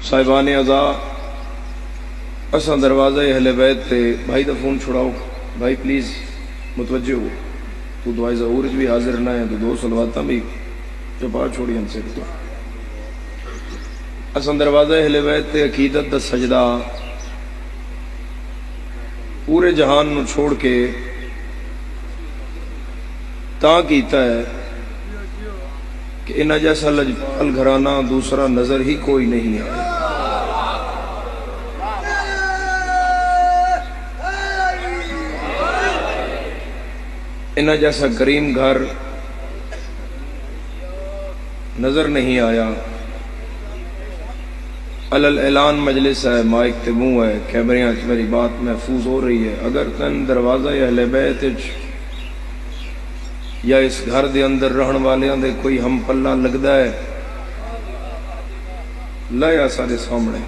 صاحبان اعضاء اساں دروازہ اہل بیت تے بھائی دا فون چھڑاؤ، بھائی پلیز متوجہ ہو، تو دعائے ظہور بھی حاضر نہ ہے تو دو صلواتاں بھی چپا چھوڑی ہم سے۔ اساں دروازہ اہل بیت تے عقیدت دا سجدہ پورے جہان نو چھوڑ کے تاں کیتا ہے کہ انہاں جیسا لجپال گھرانہ دوسرا نظر ہی کوئی نہیں آیا۔ انہاں جیسا کریم گھر نظر نہیں آیا۔ علل اعلان مجلس ہے، مائک تے منہ ہے، کیمریاں میری بات محفوظ ہو رہی ہے۔ اگر تن دروازہ اہل بیت یا اس گھر دے اندر رہن والیاں دے کوئی ہم پلہ لگدا ہے، لایا سارے سامنے۔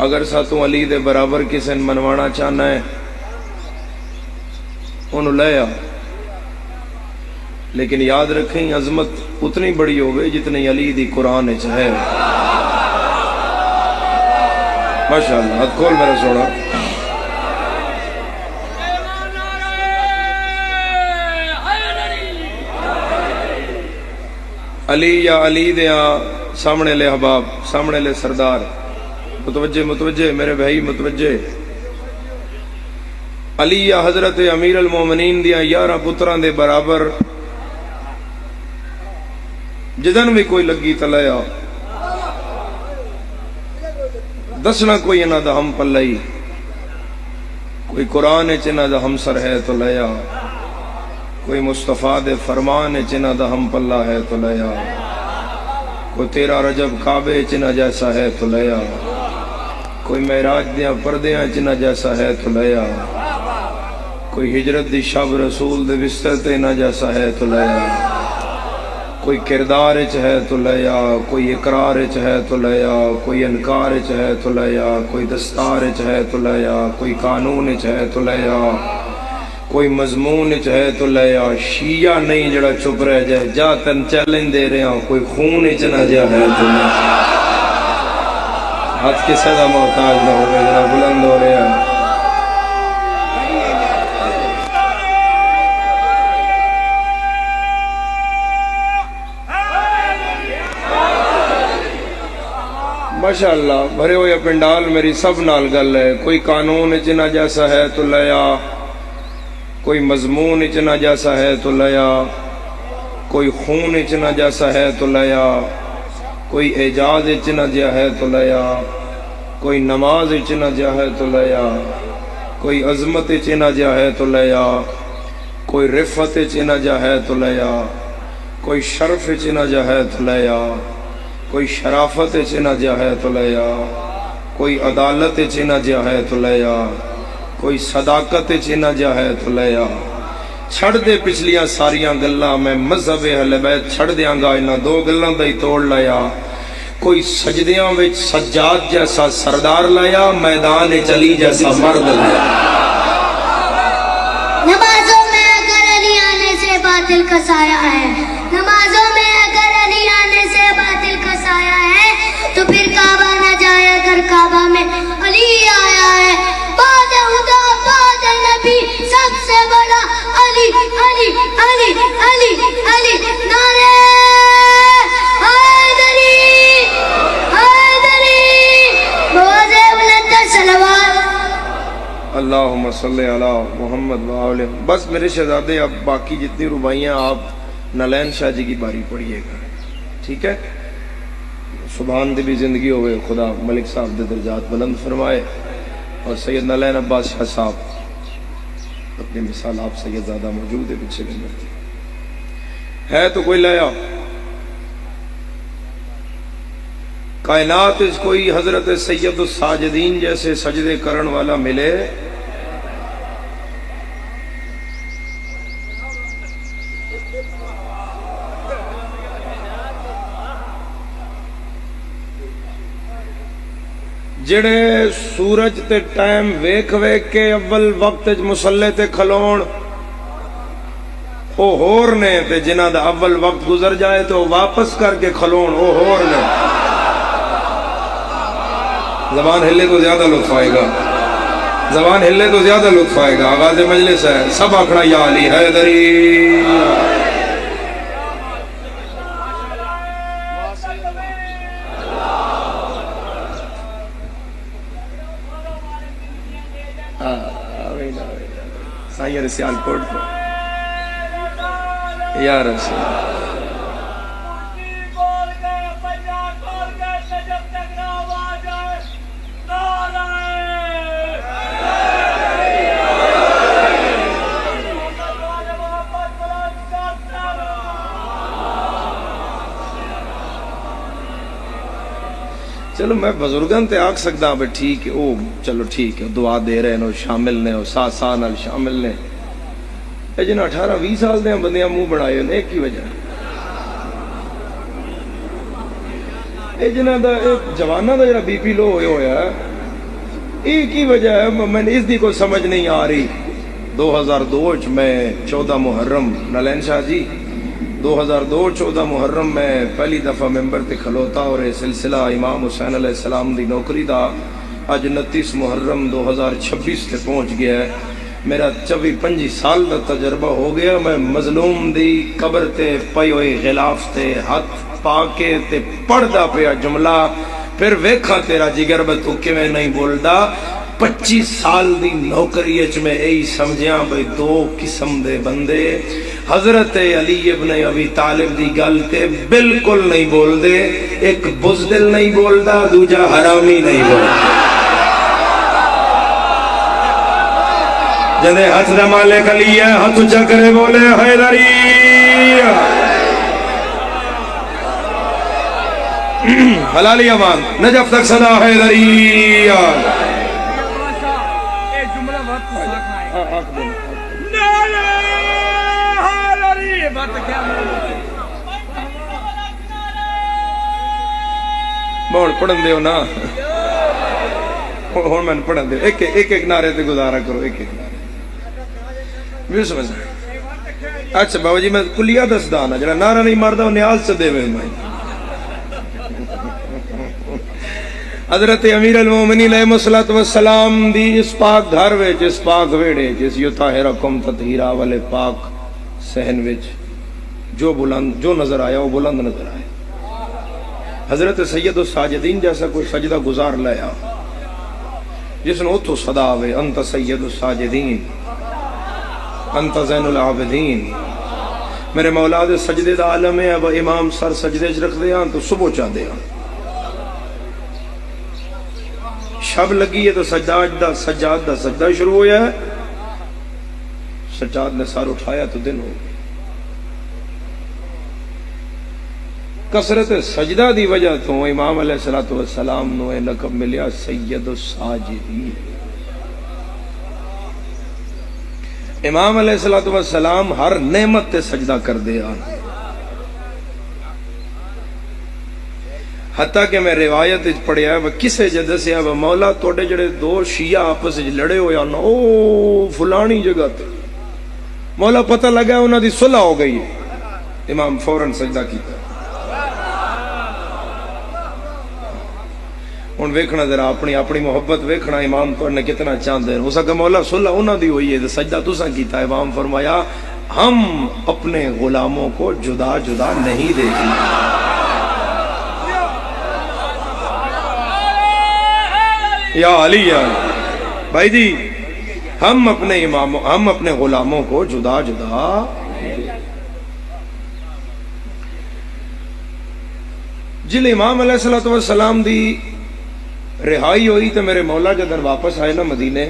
اگر ساتوں علی دے برابر کسی نے منوانا چاہنا ہے انہوں لایا، لیکن یاد رکھیں عظمت اتنی بڑی ہوگی جتنی علی دی قرآن وچ ہے۔ ماشاءاللہ، ہاتھ کھول میرا سونا۔ علی یا علی دیاں سامنے لے حباب، سامنے لے سردار، متوجہ متوجہ میرے بھائی متوجہ۔ علی یا حضرت امیر المومنین دیاں 11 پتران دے برابر جدن بھی کوئی لگی تلایا دسنا کوئی انہاں دا ہم پلائی، کوئی قرآن چنہ دا ہم سر ہے تو لیا، کوئی مصطفیٰ دے فرمان چنہ دا ہم پلہ ہے تو لیا، کوئی 13 رجب کعبے چنہ جیسا ہے تو لیا، کوئی معراج دیاں پردیاں چنہ جیسا ہے تو لیا، کوئی ہجرت دی شب رسول دے بستر تے نہ جیسا ہے تو لیا، کوئی کردار چ ہے تو لیا، کوئی اقرار چ ہے تو لیا، کوئی انکار چ ہے تو لیا، کوئی دستار چ ہے تو لیا، کوئی قانون چ ہے تو لیا، کوئی مضمون چ ہے تو لیا۔ شیعہ نہیں جڑا چپ رہ جائے، جا تن چیلنج دے رہے ہوں، کوئی خون چ نہ جا ہے تو لیا۔ ہاتھ کسے دا محتاج نہ ہو گئے، ذرا بلند ہو رہے ہیں۔ ماشاءاللہ بھرے ہوئے پنڈال میری سب نال گل ہے۔ کوئی قانون چنہ جیسا ہے تو لیا، کوئی مضمون چنہ جیسا ہے تو لیا، کوئی خون چنہ جیسا ہے تو لیا، کوئی اعجاز چنہ جا ہے تو لیا، کوئی نماز چنہ جا ہے تو لیا، کوئی عظمت چنہ جا ہے تو لیا، کوئی رفت چنہ جا ہے تو لیا، کوئی شرف چنہ جا ہے تو لیا، کوئی شرافت چنہ جا ہے تو لیا، کوئی عدالت چنہ جا ہے تو لیا، کوئی صداقت چنہ جا ہے تو لیا۔ چھڑ دے پچھلیاں ساریاں گلاں، میں مذہب اہل بیت چھڑ دیاں گا، انہاں 2 گلاں دا ہی توڑ لیا۔ کوئی سجدیاں وچ سجاد جیسا سردار لیا، میدان چلی جیسا مرد لیا۔ نمازوں میں اگر علی آنے سے باطل کا سایہ ہے، نمازوں میں اگر علی آنے سے باطل کا سایہ ہے، تو پھر کعبہ نہ جائے اگر کعبہ میں علی آیا ہے۔ بعد خدا بعد نبی سب سے بڑا علی علی علی علی علی، نعرہ حیدری حیدری، بوز بلند صلوات۔ اللہم صلی علی محمد وآلہ۔ بس میرے شہزادے اب باقی جتنی ربائیاں آپ نلین شاہ جی کی باری پڑھیے گا، ٹھیک ہے؟ سبحان دی بھی زندگی ہوئے، خدا ملک صاحب دے درجات بلند فرمائے، اور سید نلین عباس شاہ صاحب اپنی مثال آپ سید زیادہ موجود ہے پیچھے بھی ہے تو کوئی لیا۔ کائنات اس کوئی حضرت سید الساجدین جیسے سجدے کرن والا ملے، جڑے سورج تے ٹائم ویکھ ویکھ کے اول وقت مسلے تے کھلون او ہور نے، تے جنہ دا اول وقت گزر جائے تو واپس کر کے کھلون او ہور نے۔ زبان ہلے تو زیادہ لطف آئے گا، زبان ہلے تو زیادہ لطف آئے گا. آغاز مجلس ہے، سب آکھنا یا علی حیدری. سائیں سیال کوٹ کو یا رسول چلو میں بزرگاں تے آکھ سکتا ہوں ٹھیک ہے، او چلو ٹھیک ہے، دعا دے رہے ہیں، شامل نے، ساتھ ساتھ نال شامل نے. اے جنہاں 18-20 سال دے بندیاں منہ بنائے ہوئے، ایک کی وجہ اے جنہاں دا جواناں دا جڑا بی پی لو ہویا ہوا ہے، ایک ہی وجہ ہے. میں نے اس دی کوئی سمجھ نہیں آ رہی. 2002 میں 14 محرم نالین شاہ جی 2002 14 محرم میں پہلی دفعہ ممبر تے کھلوتا اور یہ سلسلہ امام حسین علیہ السلام دی نوکری دا اج 29 محرم 2026 تے پہنچ گیا ہے. میرا 24-25 سال دا تجربہ ہو گیا. میں مظلوم دی قبر تے پئی ہوئی غلاف تے ہاتھ پا کے تے پڑھدا پیا جملہ، پھر ویکھا تیرا جگر تو کیویں نہیں بولدا. 25 سال دی نوکری اچ میں یہی سمجھیاں بھئی دو قسم دے بندے حضرت علی ابن ابی طالب دی گل تے بالکل نہیں بول دے. ایک بزدل نہیں بولدا، دوجا حرامی نہیں بولدا. جدے ہاتھ دا مالک علی ہے، ہاتھ اونچا کرے بولے حیدری. حلالی امان نجف تک صدا حیدری. بہن پڑھن دیو نا، ہون میں پڑھن دیو. ایک ایک نعرے تے گزارا کرو، ایک ایک نعرے بھی سمجھ. اچھا بابا جی میں کلیہ دسدا نا، جڑا نعرہ نہیں ماردا وہ نیاز سے دے وے. میں حضرت امیر المومنین علیہ الصلوۃ والسلام دی اس پاک گھر وچ، اس پاک ویڑے جس یطہرکم تطہیرا والے پاک صحن وچ جو بلند جو نظر آیا وہ بلند نظر آیا. حضرت سید الساجدین جیسا کوئی سجدہ گزار لیا جس نے اتھو صدا آوے انت سید الساجدین انت زین العابدین. میرے مولا دے سجدے دا عالم ہے. اب امام سر سجدے چ رکھ دیا تو صبح چاہ دیا، شب لگی ہے تو سجاد دا سجدہ شروع ہویا ہے. سجاد نے سار اٹھایا تو دن ہو گیا. کثرت سجدہ دی وجہ تو امام علیہ السلام نو لقب ملیا سید الساجدین. امام علیہ السلام ہر نعمت تے سجدہ کر دیا. حتیٰ کہ میں روایت پڑھیا ہے کسے جدہ سے ہے مولا توڑے جڑے دو شیعہ آپس لڑے ہویا نا او فلانی جگہ تے مولا پتہ لگا انہاں دی صلح ہو گئی. امام فوراً سجدہ کیتا. ہن ویکھنا ذرا اپنی محبت ویکھنا امام تو نے کتنا چاہندے. ہو سکے مولا صلح انہاں دی ہوئی ہے تے سجدہ تساں کیتا. امام فرمایا ہم اپنے غلاموں کو جدا جدا نہیں دیکھیں. یا علی یا بھائی جی ہم اپنے غلاموں کو جدا جدا. جل امام علیہ السلام دی رہائی ہوئی تو میرے مولا جدن واپس آئے نا مدینے،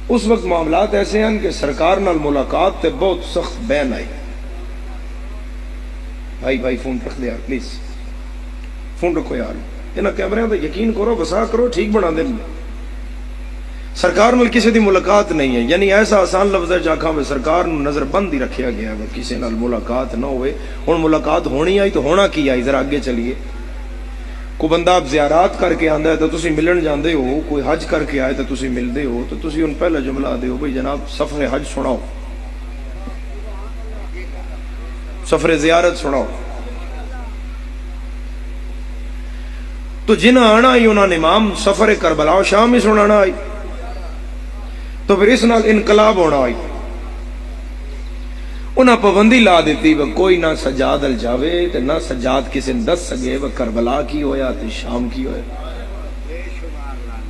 اس وقت معاملات ایسے ہیں کہ سرکار نال ملاقات تے بہت سخت بین آئی. بھائی فون رکھ دے یار پلیز، فون رکھو یار. انہاں کیمریاں تے یقین کرو، بسا کرو، ٹھیک بنا دیں. سرکار نال کسی دی ملاقات نہیں ہے، یعنی ایسا آسان لفظ ہے جاکھاں میں سرکار نو نظر بند ہی رکھیا گیا ہے کسی نال ملاقات نہ ہوئے. ہن ملاقات ہونی آئی تو ہونا کی آئی. ذرا آگے چلیے. کوئی بندہ آپ زیارات کر کے آندا ہے تو تسی ملن جاندے ہو، کوئی حج کر کے آئے تو تسی ملدے ہو، تو تسی ان پہلا جملہ دے ہو بھئی جناب سفر حج سناؤ، سفر زیارت سناؤ. تو جنہیں آنا ہی انہوں نے امام سفر کربلا و شام ہی سنانا آئی، تو پھر اس نال انقلاب ہونا آئی۔ انہاں پابندی لا دیتی وہ کوئی نہ سجاد ال جاوے تے نہ سجاد کسی نے دس سکے وہ کربلا کی ہویا تے شام کی ہویا۔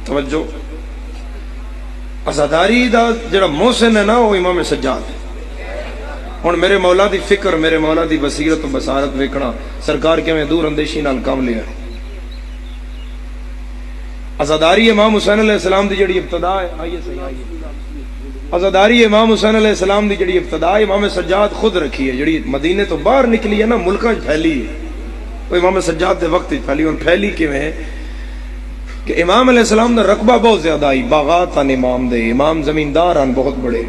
توجہ، عزاداری دا جڑا محسن ہے نا وہ امام سجاد ہے۔ ہن میرے مولا دی فکر، میرے مولا دی بصیرت و بصارت ویکھنا سرکار کیویں دور اندیشی نال کام لیا۔ عزاداری امام حسین علیہ السلام دی جڑی ابتدا ہے، آئیے صحیح آئیے، عزاداری امام حسین علیہ السلام دی جڑی ابتدا ہے امام سجاد خود رکھی ہے، جڑی مدینے تو باہر نکلی ہے نا ملکاں وچ پھیلی ہے، وہ امام سجاد دے وقت وچ پھیلی۔ اور پھیلی کیویں ہے کہ امام علیہ السلام دا رقبہ بہت زیادہ آئی، باغات ان امام دے، امام زمیندار ان بہت بڑے،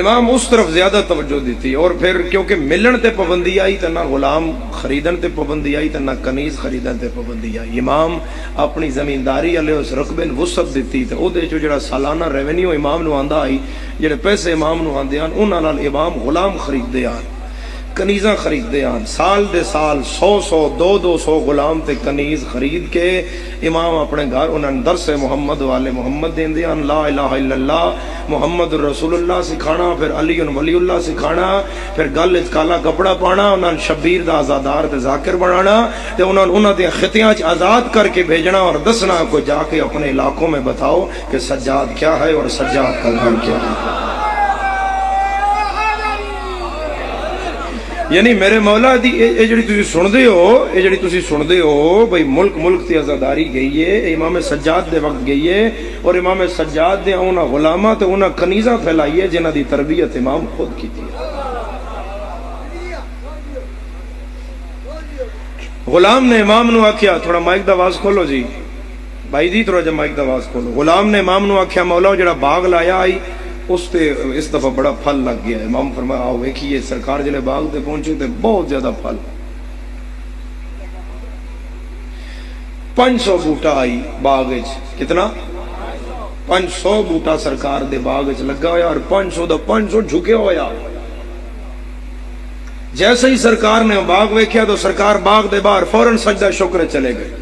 امام اس طرف زیادہ توجہ دیتی۔ اور پھر کیونکہ ملن تے پابندی آئی تے نہ غلام خریدن تے پابندی آئی تے نہ کنیز خریدن تے پابندی آئی، امام اپنی زمینداری والے اس رقبے نوں وسعت دیتی تے او دے چوں جڑا سالانہ ریونیو امام نوں آندا آئی، جڑے پیسے امام نوں آندے ہن انہاں نال امام غلام خریدے ہن، کنیزاں خریدے ہن، سال دے سال 100 200 غلام تے کنیز خرید کے امام اپنے گھر انہاں درس محمد والے محمد دیندے ہن، لا الہ الا اللہ محمد رسول اللہ سکھانا، پھر علی ولی اللہ سکھانا، پھر گل وچ کالا کپڑا پانا، انہاں شبیر دا آزادار تے ذاکر بنانا تے انہاں دے خطیاں وچ آزاد کر کے بھیجنا اور دسنا کو جا کے اپنے علاقوں میں بتاؤ کہ سجاد کیا ہے اور سجاد کا گھر کیا ہے۔ یعنی میرے مولا دی اے جڑی تسی سندے ہو، اے جڑی تسی سندے ہو بھئی ملک تے آزاداری گئی ہے، امام سجاد دے وقت گئی ہے، اور امام سجاد دے انہاں غلاماں تے انہاں کنیزاں پھیلائی ہے جنہاں دی تربیت امام خود کی تھی۔ غلام نے امام نو آکھیا، تھوڑا مائک دا آواز کھولو جی بھائی جی، تھوڑا جا مائک دا آواز کھولو۔ غلام نے امام نو آکھیا مولا جڑا باغ لایا آئی اس تے اس دفعہ بڑا پھل لگ گیا ہے۔ امام فرمایا آؤ ویکھیے، سرکار جلے باغ تے پہنچے تے بہت زیادہ پھل، 500 بوٹا آئی باغ وچ، کتنا 500 بوٹا سرکار دے باغ وچ لگا ہویا، اور 500 دا 500 جھکیا ہویا۔ جیسے ہی سرکار نے باغ ویکھیا تو سرکار باغ دے باہر فوراً سجدہ شکر چلے گئے۔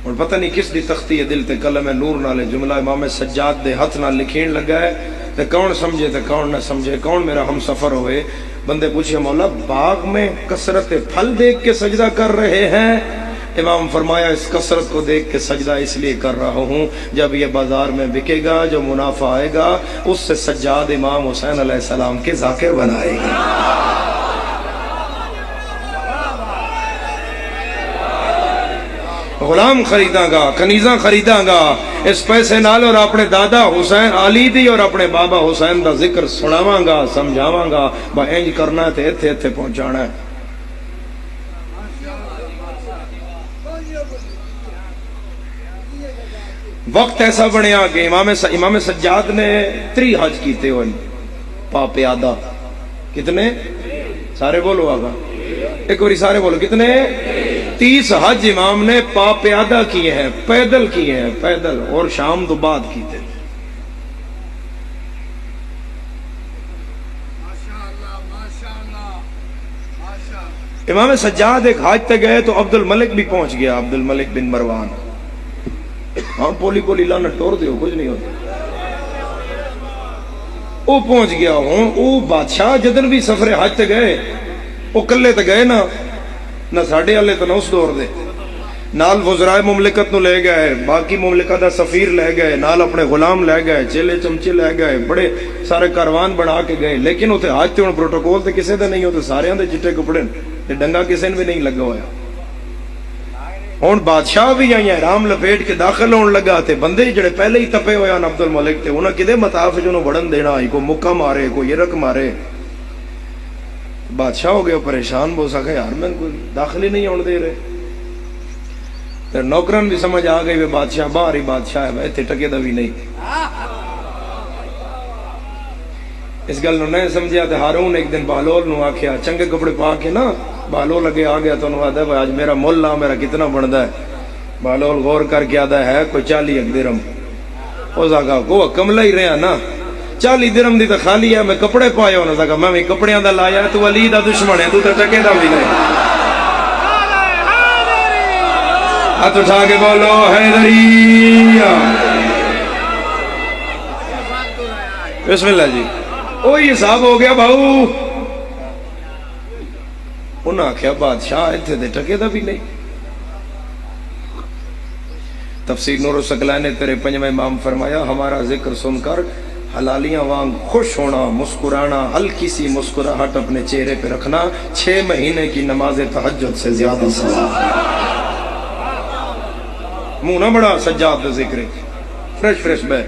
اور پتہ نہیں کس دی تختی ہے دل تے قلم نور نالے جملہ امام سجاد دے ہاتھ نال لکھین لگا ہے، تے کون سمجھے تے کون نہ سمجھے، کون میرا ہم سفر ہوئے۔ بندے پوچھے مولا باغ میں کثرت پھل دیکھ کے سجدہ کر رہے ہیں؟ امام فرمایا اس کثرت کو دیکھ کے سجدہ اس لیے کر رہا ہوں، جب یہ بازار میں بکے گا جو منافع آئے گا اس سے سجاد امام حسین علیہ السلام کے ذاکر بنائے گا۔ غلام خریداں گا، کنیزاں خریداں گا اس پیسے نال، اور اپنے دادا حسین علی دی اور اپنے بابا حسین دا ذکر سناواں گا، سمجھاواں گا، با انج کرنا ہے تے ایتھے ایتھے پہنچانا ہے۔ وقت ایسا بنیا کہ امام سجاد نے 3 حج کیتے ہوئے پا پیادہ، کتنے؟ سارے بولو آگا، ایک باری سارے بولو، کتنے؟ 30 حج امام نے پا پیادہ کیے ہیں، پیدل کیے ہیں، پیدل، اور شام تو بعد کیتے۔ امام سجاد ایک حج تے گئے تو عبد الملک بھی پہنچ گیا، عبد الملک بن مروان۔ ہاں پولی لانا ٹور دیو، کچھ نہیں ہوتا، وہ پہنچ گیا ہوں۔ وہ بادشاہ جدن بھی سفر حج تے گئے وہ کلے تے گئے نہ ساڑھے والے تو نہ اس دور دے، نال وزرائے مملکت نو لے گئے، باقی مملکت دا سفیر لے گئے، نال اپنے غلام لے گئے، چیلے چمچے لے گئے، بڑے سارے کاروان بنا کے گئے، لیکن اتنے حج تے ہن پروٹوکول تے کسے دے نہیں ہوتے، سارے دے چٹے کپڑے تے ڈنگا کسے نے بھی نہیں لگا ہویا۔ ہن بادشاہ بھی آئی احرام لپیٹ کے داخل ہون لگا تے بندے جڑے پہلے ہی تپے ہوئے ہیں عبد الملک تے انہاں کدے مطاف جو بڑھن دینا، کوئی مکہ مارے، کوئی یرک مارے۔ بادشاہ ہو گیا پریشان، بو سکا یار میں کوئی داخل ہی نہیں ہونے دے رہے۔ پھر نوکران بھی سمجھ آ گئی بادشاہ باہر ہی بادشاہ ہے، ایتھے ٹکے دا بھی نہیں۔ اس گل نو نہیں سمجھیا تے ہارون ایک دن بہلول نو آکھیا چنگے کپڑے پا کے نا، بہلول لگے آ گیا تو انہوں آدھا ہے آج میرا مول لا میرا کتنا بندا ہے۔ بہلول غور کر کے آدھا ہے کوئی 40 درہم۔ اس آگا کو کملا ہی رہا نا، 40 درہم دی تو خالی ہے، میں کپڑے پایا ہونا سکا، میں بھی کپڑیاں دا لایا، تو علی دا دشمن ہے، تو ٹکے دا بھی نہیں۔ ہاتھ اٹھا کے بولو حیدری، بسم اللہ جی۔ وہی حساب ہو گیا بھاؤ، انہاں آکھیا بادشاہ اتھے دے ٹکے دا بھی نہیں۔ تفسیر نور الثقلین نے تیرے پنجویں امام فرمایا ہمارا ذکر سن کر حلالیاں وانگ خوش ہونا، مسکرانا، ہلکی سی مسکراہٹ اپنے چہرے پہ رکھنا 6 مہینے کی نماز تہجد سے زیادہ ثواب۔ منہ نہ بڑا سجاد دا ذکر فریش بے۔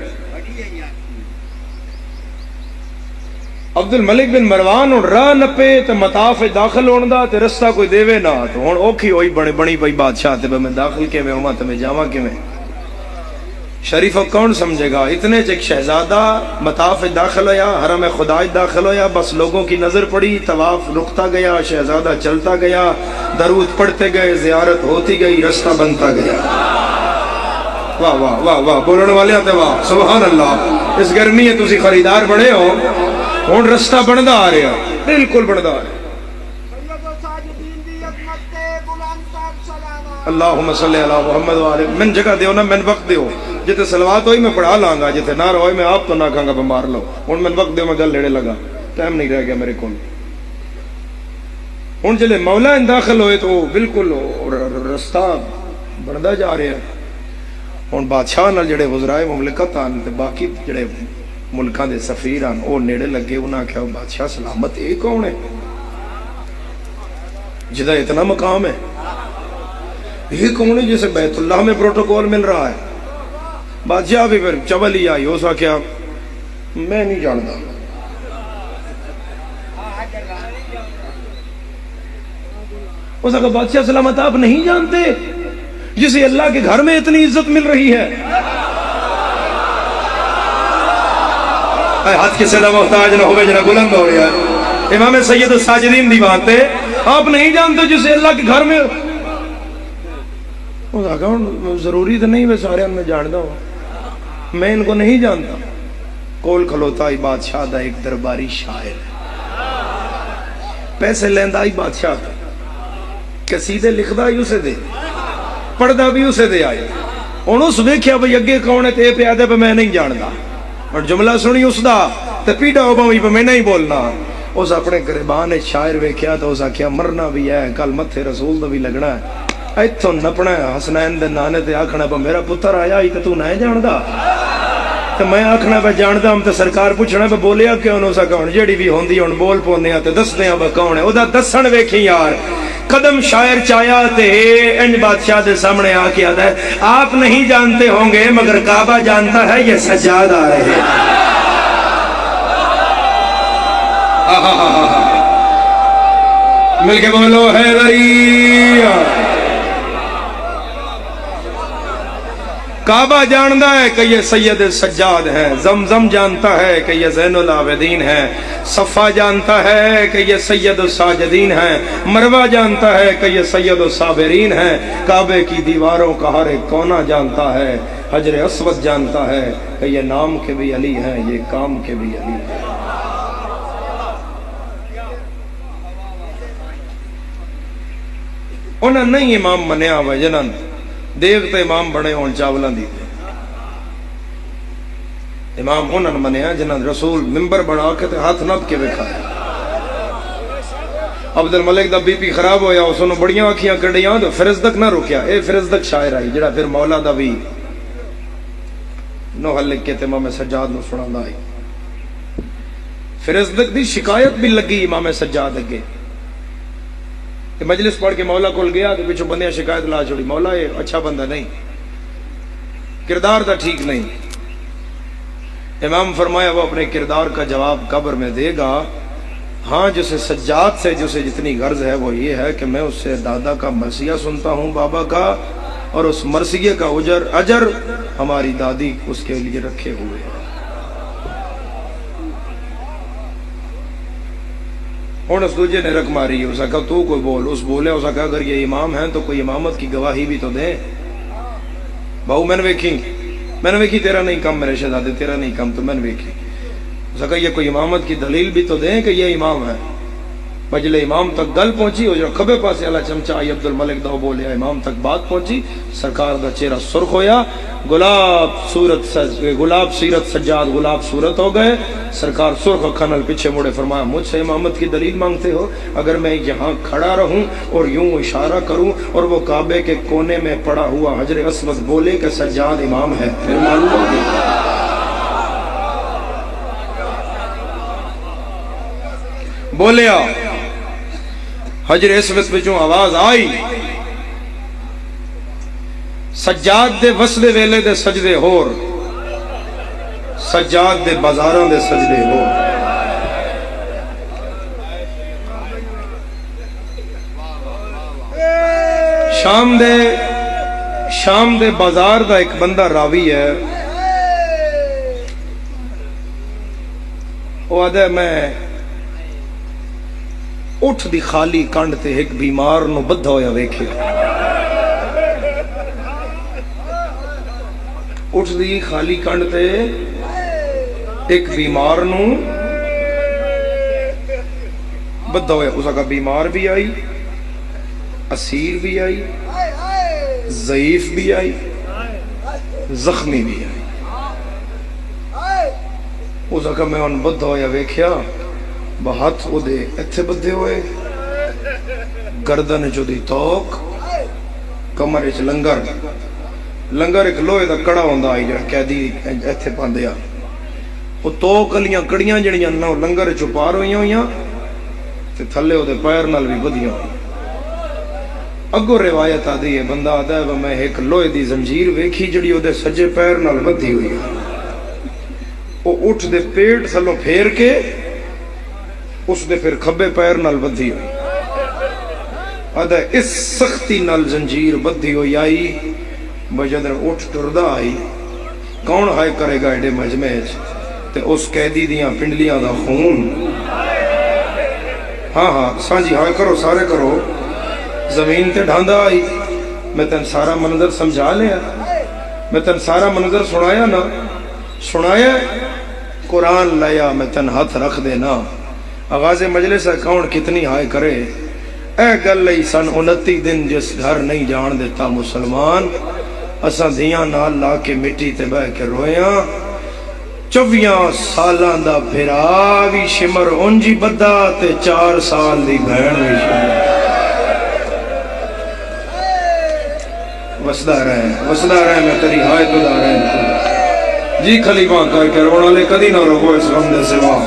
عبد الملک بن مروان اور راہ نپے تے مطاف داخل ہون دا تے رستہ کوئی دیوے نہ، تو ہن اوکھی ہوئی بنی پئی بادشاہ تے میں داخل کے میں ہوں تے میں جاواں کیویں؟ شریفہ کون سمجھے گا؟ اتنے چ ایک شہزادہ مطاف داخل ہویا، حرم خدا داخل ہویا، بس لوگوں کی نظر پڑی، طواف رکتا گیا، شہزادہ چلتا گیا، درود پڑھتے گئے، زیارت ہوتی گئی، رستہ بنتا گیا۔ واہ واہ واہ واہ، بولن والے تے واہ، سبحان اللہ۔ اس گرمی ہے تسی خریدار بڑے ہو، ہن رستہ بندا آ رہا، بالکل بندا آ رہا۔ اللہم صلی علی محمد وآلہ۔ من جگہ دیو نا، من وقت دیو، جتے صلوات ہوئی میں پڑھا لانگا، جتے نہ ہوئی میں آپ تو نہ کھانگا بمار لو۔ ہن من وقت دیو، میں گل لیڑے لگا، ٹائم نہیں رہ گیا میرے کول۔ ہن جلے مولا داخل ہوئے تو بالکل رستہ بندا جا رہا ہے۔ ہن بادشاہ نال جڑے وزرائے مملکت آن تے باقی جڑے ملکاں دے سفیر آن، او نیڑے لگے، انہاں کہا بادشاہ سلامت یہ کون ہے جدا اتنا مقام ہے؟ یہ کون ہے جسے بیت اللہ میں پروٹوکول مل رہا ہے؟ بادشاہ بھی پھر چول ہی آئی، اس کیا میں نہیں جانتا۔ اس کا بادشاہ سلامت آپ نہیں جانتے جسے اللہ کے گھر میں اتنی عزت مل رہی ہے؟ ہاتھ کے صدا محتاج نہ ہوئے جنہ بلند ہو رہا ہے۔ امام سید الساجدین دی بات ہے، آپ نہیں جانتے جسے اللہ کے گھر میں، ضروری تو نہیں میں سارے میں جانتا ہوں، میں ان کو نہیں جانتا۔ کول کھلوتا ہی بادشاہ دا ایک درباری شاعر، پیسے لیندہ ہی بادشاہ دا، قصیدے لکھدا ہی اسے دے، پڑھدا بھی اسے دے آئے۔ ان اس ویکھیا بھئی اگے کون ہے تے پیادے پہ میں نہیں جاندا، اور جملہ سنی اس دا تے پیڑا ہو بھئی پہ میں نہیں بولنا۔ اس اپنے گریبان شاعر ویکھیا تو اس آکھیا مرنا بھی ہے، کل متھے رسول دا بھی لگنا ہے، ایتھوں نپنا ہے حسنین دے نانے تے آکھنا پہ میرا پتر آیا ہی تے تو نہیں جاندا، تے میں آکھنا پہ جاندا ہم تے سرکار پوچھنا پہ بولیا کیوں نو سا کون، جیڑی بھی ہوندی ہن بول پوندے ہیں تے دس دیاں پہ کون ہے، او دا دسن ویکھی یار۔ قدم شاعر چایا تے انج بادشاہ دے سامنے آ کے آتا ہے آپ نہیں جانتے ہوں گے مگر کعبہ جانتا ہے، یہ سجاد آ رہے ہیں۔ مل کے بولو حیدری۔ کعبہ جانتا ہے کہ یہ سید سجاد ہے، زمزم جانتا ہے کہ یہ زین العابدین ہے، صفا جانتا ہے کہ یہ سید الساجدین ہے، مروہ جانتا ہے کہ یہ سید الصابرین ہے، کعبے کی دیواروں کا ہر ایک کونا جانتا ہے، حجر اسود جانتا ہے کہ یہ نام کے بھی علی ہیں، یہ کام کے بھی علی ہیں۔ انہاں نہیں امام منیا ہوا جنہاں دیکھ تے امام بڑے ہون چاولاں دی تے امام انہاں منیا جنہاں رسول ممبر بنا کے تے ہاتھ نپ کے وکھایا۔ عبد الملک دا بی پی خراب ہویا، اس نے بڑیاں آنکھیاں کڈیاں تو فرزدق نہ رکیا، اے فرزدق شاعر آئی جڑا پھر مولا دا بھی نوحہ لکھ کے تے امام سجاد نو سناندا آئی۔ فرزدق دی شکایت بھی لگی امام سجاد اگے، مجلس پڑھ کے مولا کول گیا تو پیچھو بندیاں شکایت لا چھوڑی، مولا یہ اچھا بندہ نہیں، کردار دا ٹھیک نہیں۔ امام فرمایا وہ اپنے کردار کا جواب قبر میں دے گا، ہاں جسے سجاد سے جسے جتنی غرض ہے وہ یہ ہے کہ میں اس سے دادا کا مرثیہ سنتا ہوں بابا کا، اور اس مرثیے کا اجر ہماری دادی اس کے لیے رکھے ہوئے ہیں۔ اور اس دوجے نے رکھ ماری، اس کہا تو کوئی بول، اس بولے، اس کہا اگر یہ امام ہیں تو کوئی امامت کی گواہی بھی تو دیں۔ بہو میں نے ویکھی تیرا نہیں کم، میرے شہزادے تیرا نہیں کم، تو میں نے ویکھی سکا یہ کوئی امامت کی دلیل بھی تو دیں کہ یہ امام ہے. بجلے امام تک گل پہنچی، وہ جو کھبے پاسے والا چمچا آئی عبد الملک دو بولیا، امام تک بات پہنچی، سرکار دا چہرہ سرخ ہویا، گلاب سیرت سجاد گلاب صورت ہو گئے. سرکار سرخ اکھان نال پیچھے مڑے فرمایا مجھ سے امامت کی دلیل مانگتے ہو؟ اگر میں یہاں کھڑا رہوں اور یوں اشارہ کروں اور وہ کعبے کے کونے میں پڑا ہوا حجر اسود بولے کہ سجاد امام ہے، پھر معلوم ہو گیا. بولیا حجر اسود وچوں آواز آئی، سجاد دے وسلے ویلے دے سجدے ہور، سجاد دے بازاراں دے سجدے ہور. شام دے بازار دا ایک بندہ راوی ہے، وہ آدھے میں اٹھ دی خالی کنڈ تے ایک بیمار نو بدھا ہویا ویکھیا. اٹھ دی خالی کنڈ تے ایک بیمار نو بدھا ہویا. اس کا بیمار بھی آئی، اسیر بھی آئی، ضعیف بھی آئی، زخمی بھی آئی. اس کا میں ان بدھا ہویا ویکھیا، بہت او دے اتھے بدھے ہوئے، گردن جو دی توک، کمر اچ لنگر ایک لوہے دا کڑا ہوندا آئی جڑا قیدی اتھے پاندیا. او توک علیاں کڑیاں جڑیاں نہ لنگر چوں پار ہویاں تے تھلے او دے پیر نال بھی بدھیاں ہوئیاں. اگو روایت آدھی ہے، بندہ آدھا ہے میں ایک لوہے دی زنجیر ویکھی جڑی او دے سجے پیر نال بدھی ہوئی ہے. او اٹھ دے پیٹ تھلوں پھیر کے اس دے پھر کھبے پیر نال بدھی ہوئی. آدھا اس سختی نال زنجیر بدھی ہوئی آئی، بجدر اٹھ ٹردہ آئی. کون ہائے کرے گا ایڈے مجمع تے اس قیدی دیاں پنڈلیاں دا خون. ہاں سانجی ہائے کرو، سارے کرو. زمین تے ڈھاندا آئی. میں تن سارا منظر سمجھا لیا، میں تن سارا منظر سنایا نا، سنایا قرآن لیا، میں تن ہاتھ رکھ دینا. آغاز مجلس ہے کون کتنی ہائے کرے. اے گل لئی سن 29 دن جس گھر نہیں جان دیتا مسلمان، اساں دیاں نال لا کے مٹی تے بہ کے رویاں. 24 سالاں دا بھرا بھی شمر اونجی بدھا تے 4 سال دی بہن بھی شمر. وسدا رہے میں تیری ہائے خدا رہے جی خلیفہ کر کے رونا لے کدی نہ رکو اس غم دے سوا.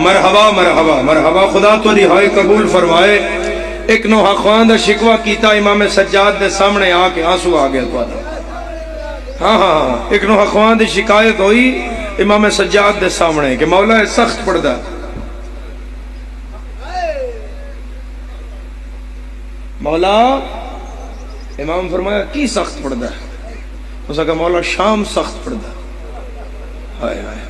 مرحبا مرحبا مرحبا، خدا تو رہائی قبول فرمائے. ایک نوحہ خوان دا شکوہ کیتا امام سجاد دے سامنے آ کے آنسو آ گیا تو آدھا. ہاں ایک نوحہ خوان دی شکایت ہوئی امام سجاد دے سامنے کہ مولا سخت پڑھدا. مولا، امام فرمایا کی سخت پڑھدا ہے؟ اس کا مولا شام سخت پڑھدا. ہائے ہائے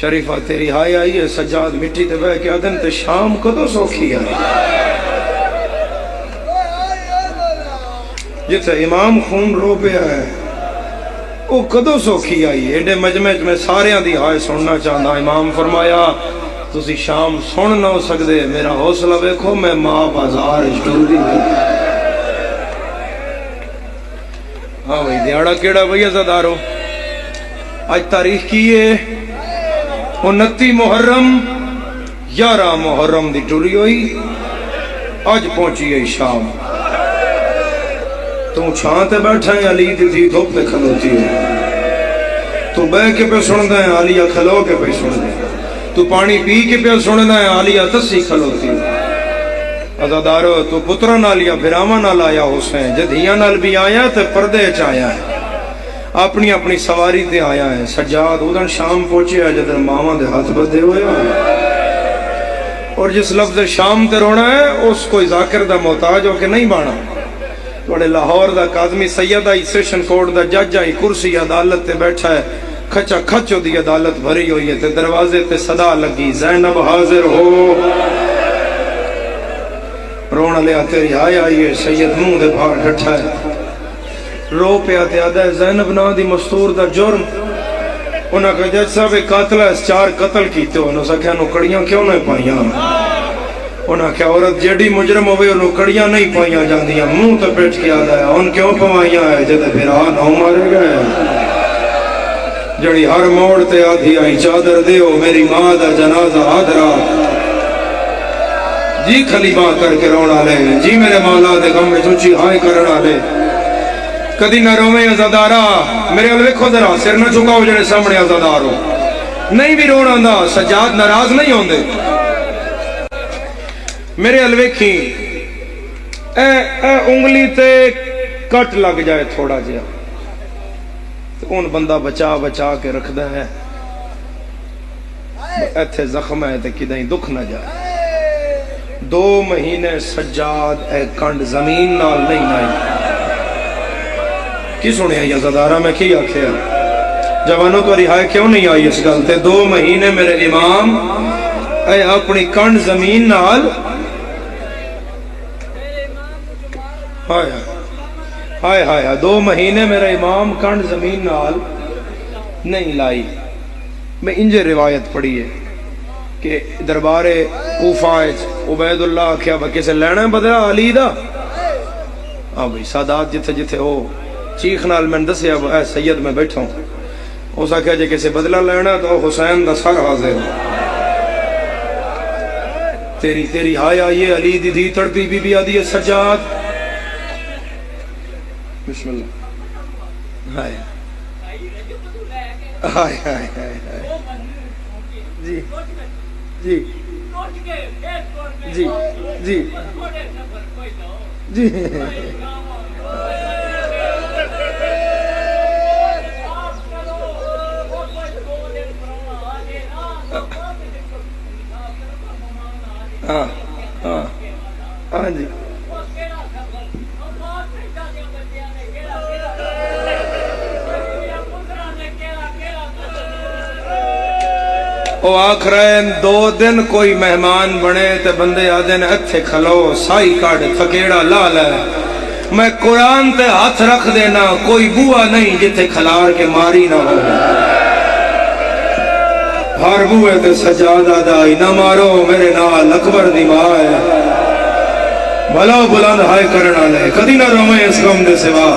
شریفہ تیری ہائے آئی ہے. سجاد مٹی تے بہ کے آدھن تے شام کدو سوکھی آئی. جتھے امام خون رو پہ ہے وہ کدو سوکھی آئی. ایڈے مجمع میں ساریاں دی ہائے سننا چاہنا. امام فرمایا تسی شام سن نہ ہو سکدے، میرا حوصلہ ویکھو، میں ماں بازار ٹردی گئی. ہاں بھائی دیہڑا کیڑا بھئی عزادارو، آج تاریخ کی ہے 29 محرم 11 محرم دی ٹری ہوئی. آج پہنچی ہے شام. تو چھان تے بیٹھا ہے، علی دی تھی دھوپ تے کھلوتی ہے. تو بہ کے پہ سندا ہے، علیہ کھلو کے پہ سندا ہے. تو پانی پی کے پہ سندا ہے، علیہ تسی کھلوتی ہے. عزادارو تو پترہ نال یا بھراواں نال آیا حسین، جدھیاں نال بھی آیا تے پردے چ آیا ہے، اپنی اپنی سواری تے آیا ہے. سجاد ادھر شام پہنچے ہے جدھر ماواں دے ہاتھ بدھے ہوئے. اور جس لفظ شام تے رونا ہے اس کوئی ذاکر دا محتاج ہو کے نہیں بانا. بڑے لاہور دا کاظمی سید آئی، سیشن کورٹ دا جج آئی، کرسی عدالت تے بیٹھا ہے، کھچا کھچو دی عدالت بھری ہوئی ہے تے دروازے تے صدا لگی زینب حاضر ہو. رونا لیا تیری آئی آئی ہے. سید منہ دے بھار ڈٹھا ہے، رو پیا تے آدھا ہے زینب نا دی مستور دا جرم انہاں کہا جج صاحب ایک قاتل ہے 4 قتل کیتے انہوں سکھیا نو کڑیاں کیوں نہیں پائیاں انہاں کہا عورت جیڑی مجرم ہوئے انہوں کڑیاں نہیں پائیاں جاندیاں منہ تے پیٹ کے آدھا ہے ان کیوں پوائیاں ہے جدے پھر نو مارے گئے جڑی ہر موڑ تے آدھی آئی چادر دیو میری ماں دا جنازہ آدھرا جی خلیبہ کر کے رونا لے جی میرے مولا دے غم میں چوچی ہائے کرنا لے کدی نہ رویں عزادارا میرے الویکھو ذرا سر نہ چکاؤ جڑے سامنے عزادار ہو نہیں بھی رونا دا سجاد ناراض نہیں ہوندے میرے الویکھی اے انگلی تے کٹ لگ جائے تھوڑا جہا تو ان بندہ بچا بچا کے رکھ دے ہے ایتھے زخم ہے تے کدیں دکھ نہ جائے 2 مہینے سجاد اے کنڈ زمین نال نہیں نائی کی سنیا یا زدارہ میں کی آکھیا جوانوں تو رہائے کیوں نہیں آئی اس گلتے 2 مہینے میرے امام اے اپنی کنڈ زمین نال ہائے ہائے 2 مہینے میرے امام کنڈ زمین نال نہیں لائی میں انجے روایت پڑھی ہے کہ دربار کوفہ عبید اللہ کیا بکی سے لینا ہے بدلا علی دا بھئی سادات جتھے جتھے ہو چیخ نال میں دسیا اے سید میں بیٹھا ہوں اس آکھیا جے کسے بدلہ لینا تو حسین دا سر حاضر تیری ہائے آئیے علی دی دی تڑپی بی بی آدھی سجاد بسم اللہ ہائے ہائے ہائے ہائے جی جی جی جی جی ہاں ہاں ہاں جی وہ آکھ رہے ہیں 2 دن کوئی مہمان بنے تے بندے آدھے نے اتھے کھلو سائی کاڑ تھکیڑا لال ہے میں قرآن تے ہاتھ رکھ دینا کوئی بوا نہیں جتے کھلار کے ماری نہ ہو ہر بوئے تے سجادہ دائی نہ مارو میرے نال اکبر دی ماں ہے بھلا بلند ہائے کرنا لے کدی نہ رویں اس غم دے سوا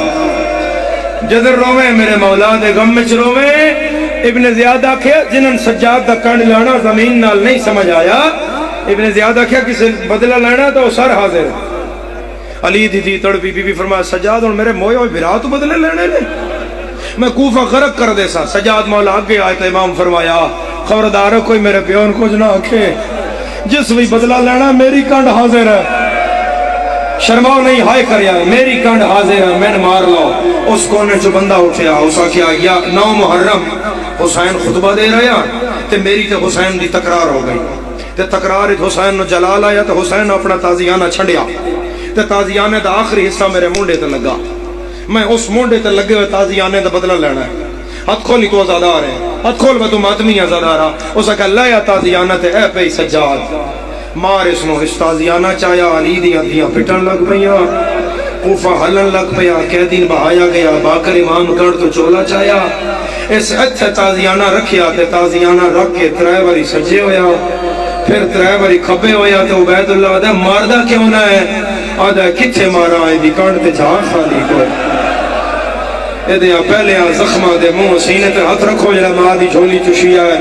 جدر رویں میرے مولا دے غم میں رویں ابن زیاد آکھیا جنہاں سجاد دا کنڈ لانا زمین نال نہیں سمجھ آیا ابن زیاد آکھیا کسی بدلہ لینا تو سر حاضر علی دی تڑپی بی بی فرمایا سجاد اور میرے موئے ہوئے بھرا تو بدلے لینے لے میں کوفہ غرق کر دے سا سجاد مولا آگے آئے تو امام فرمایا خبردار کوئی میرے پیون کچھ نہ آکھے جس بھی بدلہ لینا میری کنڈ حاضر ہے شرماؤ نہیں ہائے کریا میری کنڈ حاضر ہے میں مار لو اس کونے جو بندہ اٹھیا اس آکھیا یا 9 محرم حسین خطبہ دے رہا تے میری تے حسین دی تقرار ہو گئی تے تقرار حسین نو جلال آیا تے حسین اپنا تازیانہ چھڑیا تے تازیانے دا آخری حصہ میرے مونڈے تے لگا میں اس مونڈے تے لگے ہوئے تازیانے دا بدلہ لینا ہے ہاتھ کھولی تو ازادار ہے ہاتھ کھول میں تو ماتمی ازادارا اس کا لیا تازیانہ تے اے پہ سجاد مار اس نو اس تازیانہ چایا علی دیا دیا پٹن لگ پیا کوفہ ہلن لگ پیا قیدین بہایا گیا باکر امام کر تو چولا چایا اس اتھے تازیانہ رکھیا تے تازیانہ رکھ کے 3 باری سجے ہویا پھر 3 باری کھبے ہویا تے عبید اللہ آدھا ماردہ کیوں نہ ہے آدھا کتھے مارا آئے دی کانڈ تے جھاڑ خالی کوئی ادھیا پہلے زخمہ دے منہ سینے تے ہاتھ رکھو جڑا ماں دی جھولی چشیا ہے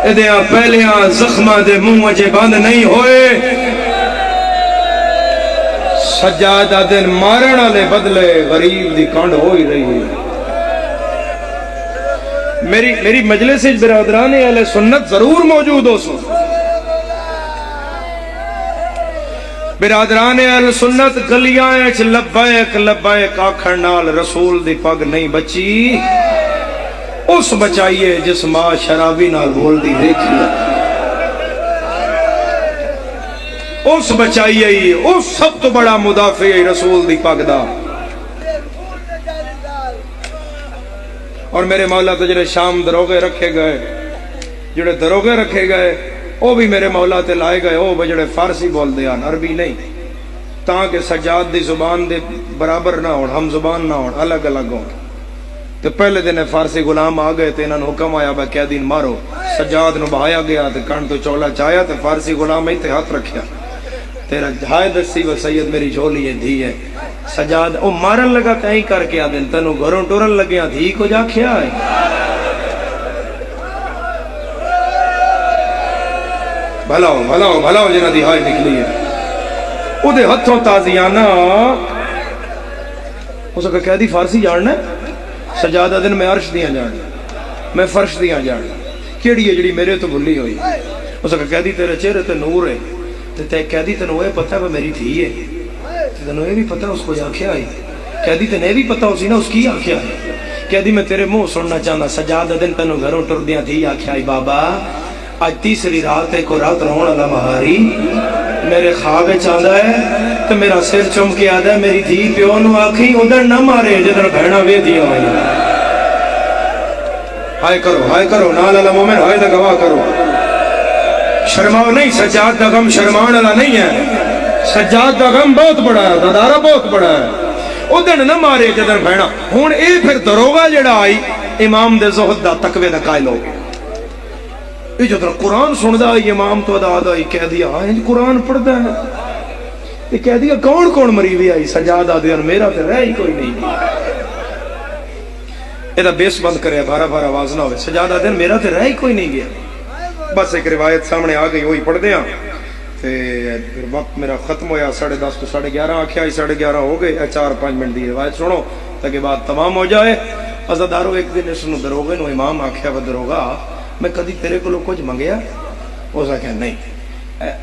ادھیا پہلے زخمہ دے منہ وجہ بند نہیں ہوئے سجادہ دن مارن والے بدلے غریب دی کانڈ ہو ہی رہی ہے میری مجلس برادران اہل سنت ضرور موجود ہو سو برادران اہل سنت گلیاں اچ لبیک لبیک آکھن نال رسول دی پگ نہیں بچی اس بچائیے جس ماں شرابی نال بول دی دیکھی اس بچائیے اس سب تو بڑا مدافع رسول دی پگ دا اور میرے مولا تو جڑے شام دروگے رکھے گئے جڑے دروگے رکھے گئے وہ بھی میرے مولا تے لائے گئے وہ جڑے فارسی بول دے ہیں عربی نہیں تاکہ سجاد دی زبان دے برابر نہ ہون ہم زبان نہ ہون الگ الگ ہون تو پہلے دن فارسی غلام آ گئے تو انہوں نے حکم آیا بھائی قیدی مارو. سجاد نو بہایا گیا تو کن تو چولا چایا تو فارسی غلام ایتھے ہاتھ رکھیا تیرا جہائے دسی و سید میری جھولی ہے دھی ہے. سجاد او مارن لگا کہیں کر کے آدن تنو گھروں ٹورن لگیا دھی کو جا کھیا ہے. بھلاؤ بھلاؤ بھلاؤ جنہ دی ہائے نکلی ہے او دے ہتھوں تازیانہ اس کا کہہ دی فارسی جاننا ہے. سجادہ دن میں عرش دیاں جاننا میں فرش دیاں جاننا کیڑی ہے جڑی میرے تو بھلی ہوئی. اس کا کہہ دی تیرے چہرے تے نور ہے تے کہہ دی تنو یہ پتہ ہے میری دھی ہے تنو یہ بھی پتہ اس کو آکھیا ہے. کہہ دی تنو یہ بھی پتہ اسی نا اس کی آکھیا ہے. کہہ دی میں تیرے منہ سننا چاہنا. سجادہ دن تنو گھروں ٹر دیاں دھی آکھیا ہے بابا آج تیسری رات ہے کو رات رہون اللہ مہاری میرے خواب چاہتا ہے تو میرا سر چم کے آدھا ہے میری دھی پیو نو آکھی ادھر نہ مارے جدھر بہنا وے دیا ہوئی. ہائے کرو نال اللہ مومن ہائے دا گواہ کرو. شرماؤ نہیں سجاد دا غم شرمان اللہ نہیں ہے. سجاد دا غم بہت بڑا ہے دادارہ بہت بڑا ہے. ادھر نہ مارے جدھر بہنا. ہون اے پھر دروگا جڑا آئی امام دے زہد دا تقوی دا قائل ہو گیا. یہ جو قرآن سن دا امام تو ادا دا کہہ دیا قرآن پڑھ دا ہے. یہ کہہ دیا کون کون مری ہوئی آئی. سجاد آدھے میرا تو رہ ہی کوئی نہیں. یہ دا بیس بند کرے بھارا بھارا آواز نہ ہوئے. سجاد آدھے میرا تو رہ ہی کوئی نہیں گیا. بس ایک روایت سامنے آ گئی وہی پڑھ دیا. پھر وقت میرا ختم ہویا 10:30 تو 11:30 آکھیا 11:30 ہو گئے. 4-5 منٹ دی روایت سنو تاکہ بات تمام ہو جائے. عزادارو ایک دن اس نو دروغے نو امام آکھیا وہ دروغا میں کدی تیرے کو لوگ کچھ منگیا. اس آکھیا نہیں.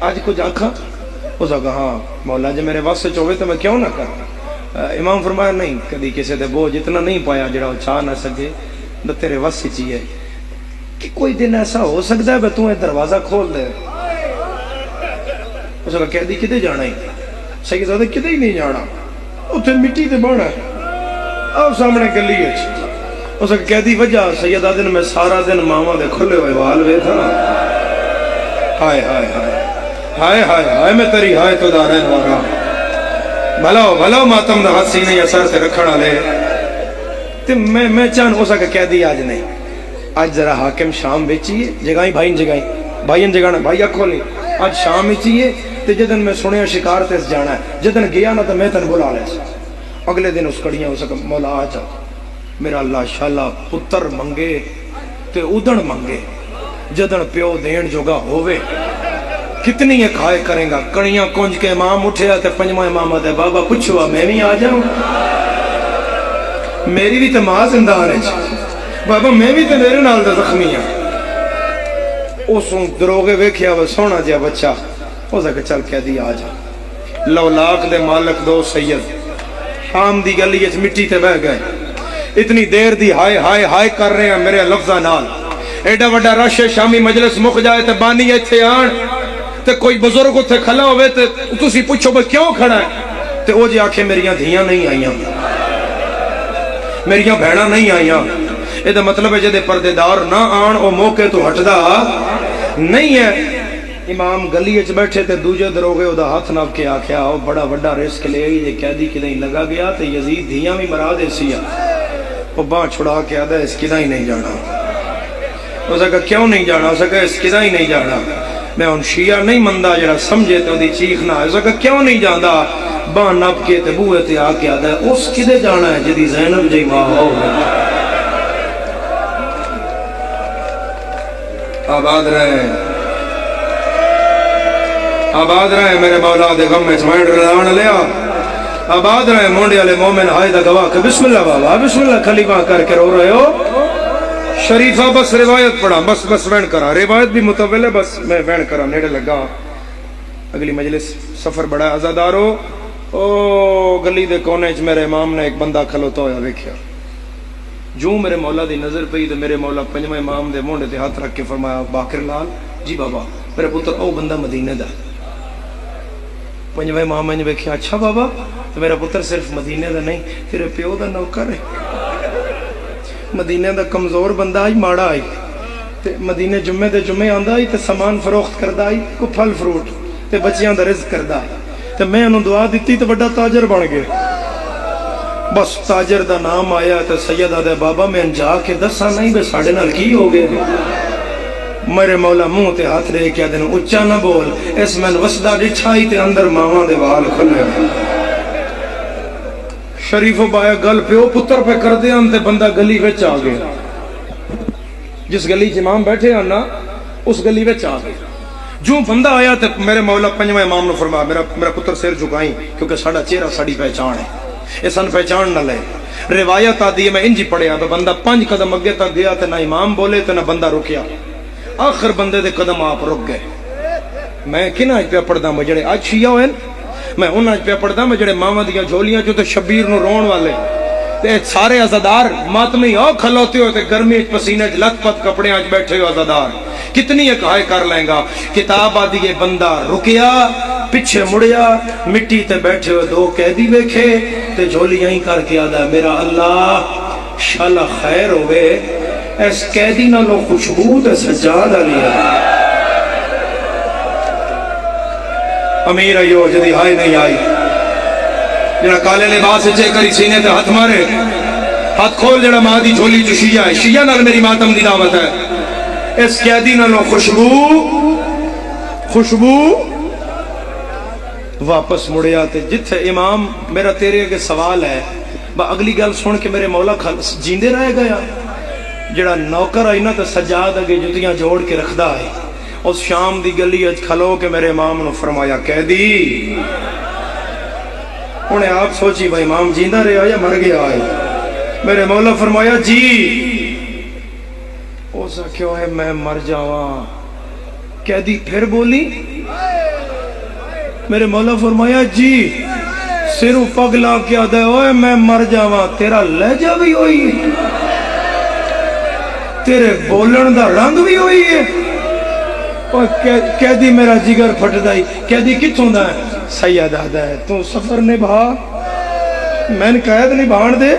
آج کچھ آکھا. اس آکھا ہاں مولا جی میرے واسطے چوہے تو میں کیوں نہ کر. امام فرمایا نہیں کدی کسی دے بوجھ اتنا نہیں پایا جڑا وہ چاہ نہ سکے تو تیرے واسطے چاہیے کہ کوئی دن ایسا ہو سکتا ہے تو دروازہ کھول دے. اس کا کہہ دی کدے جانا ہی. سید زادہ کدے ہی نہیں جانا اتنے مٹی تے بہنا آؤ سامنے گلی ہے. اس کا کہہ دی وجہ سیدہ دن میں سارا دن ماما دے کھلے ہوئے وال وے تھا. ہائے ہائے ہائے ہائے ہائے ہائے میں تیری ہائے تو دا رہن وارا. بھلاؤ بھلاؤ ماتم دا ہاتھ سینے یا سر سے رکھنا لے. میں چاہن اس کا کہہ دی آج نہیں. آج ذرا حاکم شام بیچیے جگائیں بھائین جگانا بھائی اکھو لی. آج شام بیچیے تے جدن میں سنیا شکار تے جانا ہے. جدن گیا نا تو میں تن بلا لے. اگلے دن اس کڑیاں اس کا مولا آ جا میرا اللہ شالا پتر منگے تے ادن منگے جدن پیو دین جوگا ہووے کتنی یہ کھائے کریں گا. کڑیاں کنج کے امام اٹھیا تے پنجواں امام آدھے بابا پوچھوا میں بھی آ جاؤں میری بھی تماز اندار ہے بابا میں بھی تے میرے نال دا زخمی ہوں. اس دروغے ویکھیا وہ سونا جیا بچہ ہو سکے چل کہہ دی آ جا. لو لاکھ دے مالک دو سید شام دی گلی اچ مٹی تے بہ گئے. اتنی دیر دی ہائے ہائے ہائے کر رہے ہیں میرے لفظہ نال. ایڈا وڈا رش شامی مجلس مک جائے تے بانی ایتھے آن تے کوئی بزرگ اتھے کھلا ہوئے تے تسی پوچھو بھئی کیوں کھڑا ہے تے او جی آکھے میریاں دھیاں نہیں آئیاں میریاں بھیڑاں نہیں آئیاں. یہ دا مطلب ہے جدے پردے دار نہ آن او موقع تو ہٹدا نہیں ہے. امام گلی اچ بیٹھے تے دوجے دروگے او دا ہاتھ ناپ کے آکھیا او بڑا وڈا رزق لے گئی یہ قیدی کدیں لگا گیا تے یزید دھیاں بھی مرا دے سیا. وہ باں چھڑا کے آدھا اس کدہ ہی نہیں جانا. اس کہا کیوں نہیں جانا. اس کہا اس کدہ ہی نہیں جانا. میں ان شیعہ نہیں مندہ جڑا سمجھے تو دی چیخنا. اس کہا کیوں نہیں جانا. باں نپ کے تے بوئے تے آ کے آدھا اس کدے جانا ہے جدی زینب جی ماں ہو. آباد رہے میرے مولا دے غم میں چمائن رضان لیا. آباد رہے مونڈے والے مومن ہائے دا گواہ کہ بسم اللہ بابا بسم اللہ خلیفہ کر کے رو رہے ہو. شریفہ بس روایت پڑھا بس وین کرا. روایت بھی متول ہے بس میں وین کرا نیڑے لگا. اگلی مجلس سفر بڑا عزادارو. او گلی دے کونے چ میرے امام نے ایک بندہ کھلوتا ہویا ویکھیا. جو میرے مولا دی نظر پئی تو میرے مولا پنجواں امام دے مونڈے تے ہاتھ رکھ کے فرمایا باقر لال جی بابا میرے پتر او بندہ مدینے دا. پنجواں امام نے ویکھیا اچھا بابا تو میرا پتر صرف مدینے دا نہیں تیرے پیو دا نوکر ہے. مدینے دا کمزور بندہ آئی ماڑا آئی تے مدینے جمعے دے جمعے آندا آئی تے سامان فروخت کردا آئی کو پھل فروٹ تے بچیاں دا رزق کردا آئی تے میں انہوں دعا دیتی تے بڑا تاجر بن گئے. بس تاجر دا نام آیا تو سید آدھے بابا میں جا کے دسا نہیں بے ساڑھے نال کی ہو گئے. میرے مولا منہ تے ہاتھ رہے کیا دن اچھا نہ بول, اس میں وسدہ ڈٹھائی تے اندر ماما دے وال کھلے. شریف و بایا گل پیو پتر پہ کر دے انتے بندہ گلی وچ آ گیا. جس گلی امام بیٹھے ہیں نا اس گلی وچ آ گیا. جو بندہ آیا تو میرے مولا پنجواں امام نے فرمایا میرا پتر سر جھکائیں کیونکہ ساڑا چہرہ ساڑی پہچان ہے, یہ سن پہچان نہ لے. روایت آدھی ہے میں انجی پڑھیا تو بندہ 5 قدم اگے تک گیا تو نہ امام بولے تو نہ بندہ رکیا. آخر بندے دے قدم آپ رک گئے. میں کنا پہ پڑھدا میں جڑے آج شیعہ ہوئے میں انہاں پہ پڑھدا میں جڑے ماما دیاں جھولیاں چوں تے شبیر نو رون والے تے سارے عزادار ماتمی او کھلوتے ہوئے تے گرمی وچ پسینے وچ لت پت کپڑے وچ بیٹھے ہوئے عزادار کتنی ایک ہائے کر لیں گا. کتاب آدھی ہے بندہ رکیا پیچھے مڑیا مٹی تے بیٹھے ہوئے 2 قیدی ویکھے تے جھولیاں ہی کر کے آدا میرا اللہ شالا خیر ہوئے اس قیدی نالو خوشبو تے سجاد علی امیر ایو جدی ہائے نہیں آئی جڑا کالے لباس چے کری سینے تے ہاتھ مارے ہاتھ کھول جڑا ماں دی جھولی جو شیعہ ہے شیعہ نال میری ماتم دی دعوت ہے. اس قیدی نالو خوشبو واپس مڑیا تے جتھے امام میرا تیرے اگے سوال ہے اگلی گل سن کے میرے مولا جیندے رہ گیا. جڑا نوکر آئی نا تو سجاد اگے جتیاں جوڑ کے رکھدا ہے. اس شام دی گلی اج کھلو کے میرے امام نے فرمایا قیدی. انہیں آپ سوچی بھائی امام جیندہ رہا یا مر گیا ہے. میرے مولا فرمایا جی. اوسا کیوں ہے میں مر جاواں. قیدی پھر بولی. میرے مولا فرمایا جی. سروں پگ لا کے آدھے اوے میں مر جاواں. تیرا لہجہ بھی ہوئی تیرے بولن دا رنگ بھی ہوئی ہے. قیدی میرا جگر پھٹ دائی. قیدی کتوں دا ہے؟ سید آدھا ہے تو سفر نبھا میں نے قید نبھان دے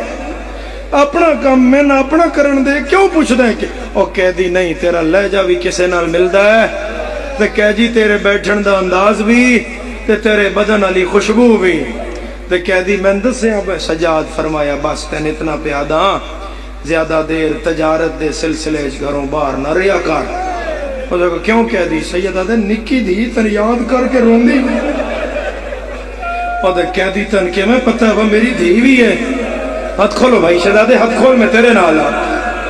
اپنا کام میں نہ اپنا کرن دے کیوں پوچھ دیں کہ او قیدی نہیں تیرا لہجہ بھی کسے نال ملدا ہے تے قیدی تیرے بیٹھن دا انداز بھی تے تیرے بدن علی خوشبو بھی. تے قیدی میں دسیا سجاد فرمایا بس تین اتنا پیادا زیادہ دیر تجارت دے سلسلے گھروں باہر نہ ریا کر. وہ دیکھو کیوں کہہ دی سید آدھے نکی دی تن یاد کر کے رون دی. وہ دیکھ کہہ دی تن کہ میں پتہ ہے وہ میری دھی بھی ہے. ہاتھ کھولو بھائی شہزادے ہاتھ کھول میں تیرے نال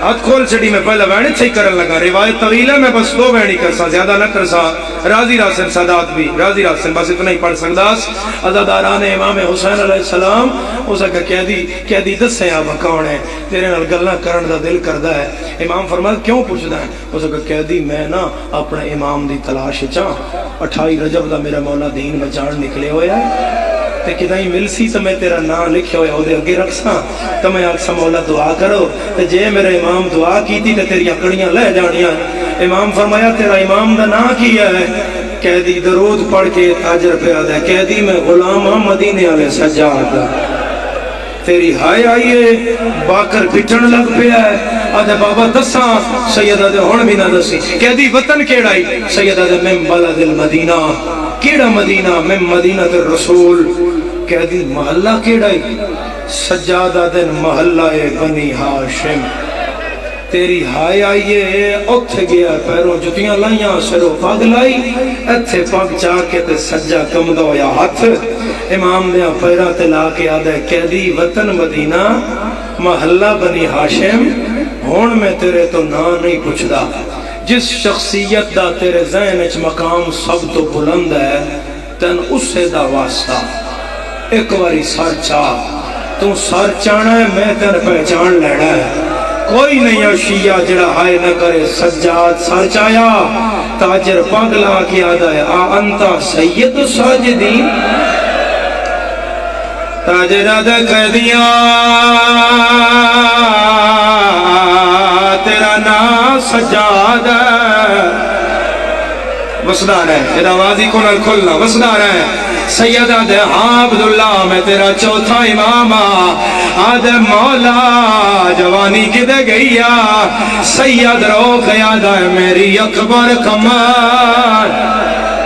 ہاتھ کھول چڑی میں پہلے وینی صحیح کرن لگا. روایت طویل ہے میں بس 2 وینی کرسا زیادہ نہ کرسا. راضی راسن سادات بھی راضی راسن بس اتنا ہی پڑھ سکداس. عزاداران امام حسین علیہ السلام اس کا کہہ دی دسیں آپ کون ہے تیرے نال گلاں کرن دا دل کردا ہے. امام فرمایا کیوں پوچھدا ہے؟ اس کا کہہ دی میں نا اپنے امام دی تلاش چاں 28 رجب دا میرا مولا دین بچان نکلے ہویا ہے تے کدائیں مل سی تو میں تیرا نام لکھے ہوئے دے اگے رکھساں تو میں آکسا مولا دعا کرو تے جے میرے امام دعا کی تھی تے تیری اکڑیاں لے جانیاں. امام فرمایا تیرا امام دا نا کیا ہے؟ کہہ دی درود پڑھ کے تاجر پہ آدھا کہہ دی میں غلام ہاں مدینے والے سجاد. تیری ہائے آئیے باکر پٹن لگ پیا ہے. آدھے بابا دساں. سید آدھے ہون بھی نہ دسی. کہہ دی وطن کیڑائی؟ سید آدھے میں بلد المدینہ. کیڑا مدینہ؟ میں مدینہ الرسول. کہہ دی محلہ کیڑائی؟ سجاد آدھے محلہ بنی ہاشم. تیری ہائے آئیے اتھ گیا پیروں جتیاں لائیاں سرو پاگ لائی اتھے پاگ چاہ کے تے سجا کم دو یا ہاتھ. امام دیا پیرہ تے لا کے آدھے کہہ دی وطن مدینہ محلہ بنی ہاشم. ہون میں تیرے تو نا نہیں پوچھدا. جس شخصیت دا تیرے ذہن اچ مقام سب تو بلند ہے تن اسے دا واسطہ. ایک واری سر چاہ تو سر چانا ہے میں تن پہچان لینا ہے. کوئی نہیں ہے شیعہ جڑا ہائے نہ کرے سجاد سر چایا. تاجر پاگلا کی آدھا ہے آ انتا سید ساجدین. تاجر آدھا کہہ دیا تیرا نام سجاد ہے. وسدار ہے یہ آوازی کو نہ کھلنا. وسدار ہے. سید آدھے ہاں عبداللہ میں تیرا چوتھا امام. آدھے مولا جوانی کدے گئیا. سید رو خیاد ہے میری اکبر کمر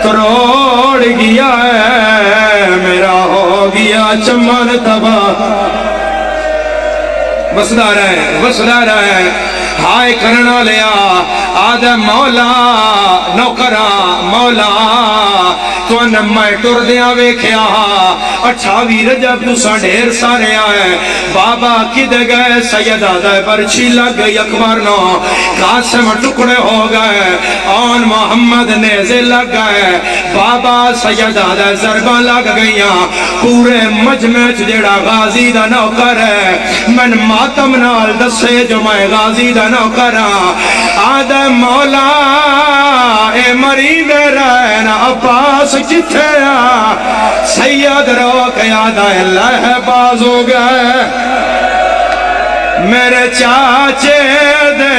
تروڑ گیا ہے میرا ہو گیا چمن تباہ. وسدا رہے ہائے کرنا لیا آد مولا نوکرا مولا تو میں ٹردیاں ویکھیا 28 رجب تساں ڈھیر سارے آئے بابا کد گئے سید آدھے برچی لگ گئی اکبر نو قاسم ٹکڑے ہو گئے آن محمد نیزے لگ گئے بابا سید آدھے ضرباں لگ گئیاں پورے مجمع جڑا غازی دا نوکر ہے من ماتم نال دسے جو میں غازی دا نوکر آدھے مولا اے مرید رہنا عباس کتھے سید رو کے آدھا اللہ باز ہو گئے میرے چاچے دے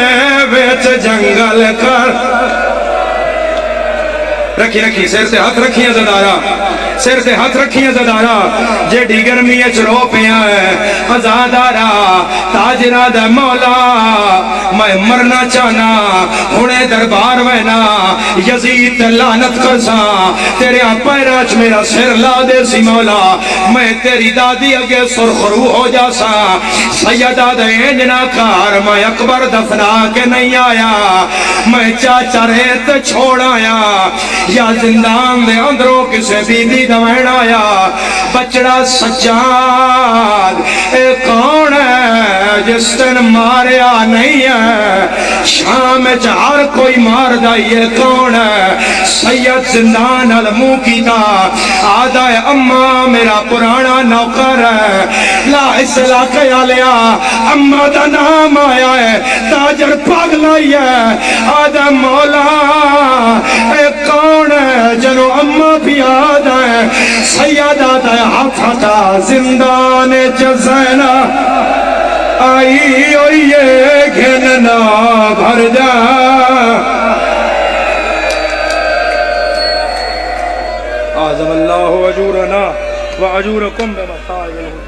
وچ جنگل کر رکھی سر سے ہاتھ رکھی زدارا سر سے ہاتھ رکھی زدارا جیڑی گرمی چرو پیا ہے ازادارا تاجرہ دے مولا میں مرنا چاہنا ہونے دربار وینا یزید لعنت کرسا تیرے پیراچ میرا سر لا دے سی مولا میں تیری دادی اگے سرخرو ہو جاسا سیدہ دے انجنا کار میں اکبر دفنا کے نہیں آیا میں چاچا ریت چھوڑ آیا یا زندان دے اندروں کسے بی بی دوین آیا بچڑا سجاد اے کون ہے جس دن ماریا نہیں ہے شام ہر کوئی مار دائیے کون ہے سید زندان علموں کی تا آدھا ہے اممہ میرا پرانا نوکر ہے لا اس علاقے آلیا اممہ دا نام آیا ہے تاجر پاگلائی ہے آدھا مولا اے کون ہے جنو اممہ بھی آدھا ہے سید آدھا ہے ہاتھا تا زندان جزینا آئی ہوئیے گھننا بھر جا آزم اللہ اجورنا و اجورکم بمسائل